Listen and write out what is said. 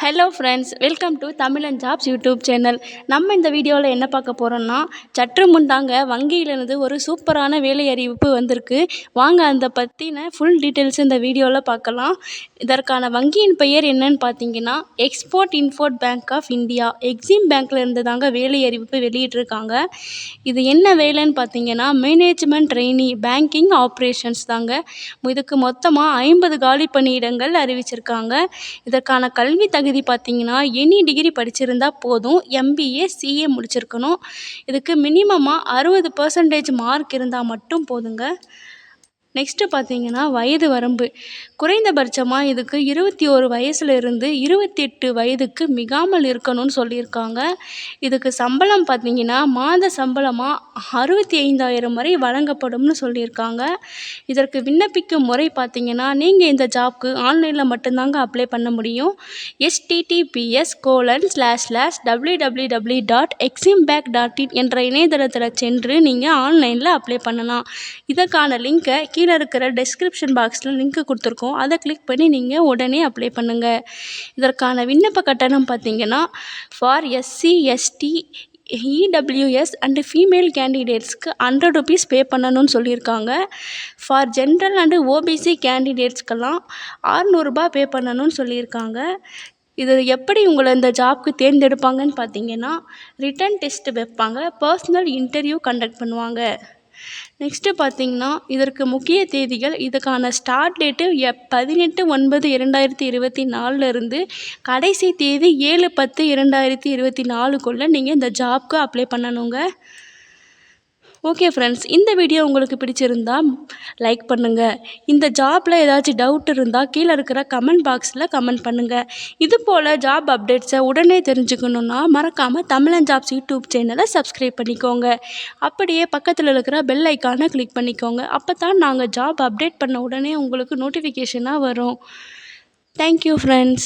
Hello friends, welcome to Tamil and jobs YouTube channel. நம்ம இந்த வீடியோவில் என்ன பார்க்க போகிறோம்னா, சற்று முன்தாங்க வங்கியிலிருந்து ஒரு சூப்பரான வேலை அறிவிப்பு வந்திருக்கு. வாங்க அதை பற்றின ஃபுல் டீட்டெயில்ஸ் இந்த வீடியோவில் பார்க்கலாம். இதற்கான வங்கியின் பெயர் என்னன்னு பார்த்தீங்கன்னா, export import bank of India EXIM பேங்க்கில் இருந்து தாங்க வேலை அறிவிப்பு வெளியிட்டிருக்காங்க. இது என்ன வேலைன்னு பார்த்தீங்கன்னா, மேனேஜ்மெண்ட் ட்ரெயினி பேங்கிங் ஆப்ரேஷன்ஸ் தாங்க. இதுக்கு மொத்தமாக 50 காலி பணியிடங்கள் அறிவிச்சிருக்காங்க. இதற்கான கல்வி தகுதி பார்த்தீங்கன்னா, எனி டிகிரி படிச்சிருந்தா போதும். எம்பிஏ சிஏ முடிச்சிருக்கணும். இதுக்கு மினிமமாக 60% மார்க் இருந்தால் மட்டும் போதுங்க. நெக்ஸ்ட்டு பார்த்தீங்கன்னா, வயது வரம்பு குறைந்தபட்சமாக இதுக்கு 21 வயசுலேருந்து 28 வயதுக்கு மிகாமல் இருக்கணும்னு சொல்லியிருக்காங்க. இதுக்கு சம்பளம் பார்த்தீங்கன்னா, மாத சம்பளமாக 65,000 வரை வழங்கப்படும்னு சொல்லியிருக்காங்க. இதற்கு விண்ணப்பிக்கும் முறை பார்த்தீங்கன்னா, நீங்கள் இந்த ஜாப்க்கு ஆன்லைனில் மட்டும்தாங்க அப்ளை பண்ண முடியும். https://www.eximbank.in என்ற இணையதளத்தில் சென்று நீங்கள் ஆன்லைனில் அப்ளை பண்ணலாம். இதற்கான லிங்கை கீழே இருக்கிற டெஸ்கிரிப்ஷன் பாக்ஸில் லிங்க் கொடுத்துருக்கோம். அதை கிளிக் பண்ணி நீங்கள் உடனே அப்ளை பண்ணுங்கள். இதற்கான விண்ணப்ப கட்டணம் பார்த்தீங்கன்னா, for SC ST EWS and female கேண்டிடேட்ஸ்க்கு 100 rupees பே பண்ணணும்னு சொல்லியிருக்காங்க. ஃபார் ஜென்ரல் அண்டு ஓபிசி கேண்டிடேட்ஸ்க்கெல்லாம் 600 ரூபாய் பே பண்ணணும்னு சொல்லியிருக்காங்க. இது எப்படி உங்களை இந்த ஜாப்க்கு தேர்ந்தெடுப்பாங்கன்னு பார்த்தீங்கன்னா, ரிட்டன் டெஸ்ட் வைப்பாங்க, பர்சனல் இன்டர்வியூ கண்டக்ட் பண்ணுவாங்க. நெக்ஸ்ட்டு பார்த்தீங்கன்னா, இதற்கு முக்கிய தேதிகள். இதுக்கான ஸ்டார்ட் டேட்டு 18/9/2024 இருந்து கடைசி தேதி 7/10/2024 நீங்கள் இந்த ஜாப்க்கு அப்ளை பண்ணணுங்க. ஓகே ஃப்ரெண்ட்ஸ், இந்த வீடியோ உங்களுக்கு பிடிச்சிருந்தா லைக் பண்ணுங்கள். இந்த ஜாப்பில் ஏதாச்சும் டவுட் இருந்தால் கீழே இருக்கிற கமெண்ட் பாக்ஸில் கமெண்ட் பண்ணுங்கள். இது போல் ஜாப் அப்டேட்ஸை உடனே தெரிஞ்சுக்கணுன்னா மறக்காமல் தமிழ் அண்ட் ஜாப்ஸ் யூடியூப் சேனலை சப்ஸ்கிரைப் பண்ணிக்கோங்க. அப்படியே பக்கத்தில் இருக்கிற பெல் ஐக்கானை கிளிக் பண்ணிக்கோங்க. அப்போ தான் நாங்கள் ஜாப் அப்டேட் பண்ண உடனே உங்களுக்கு நோட்டிஃபிகேஷனாக வரும். Thank you friends.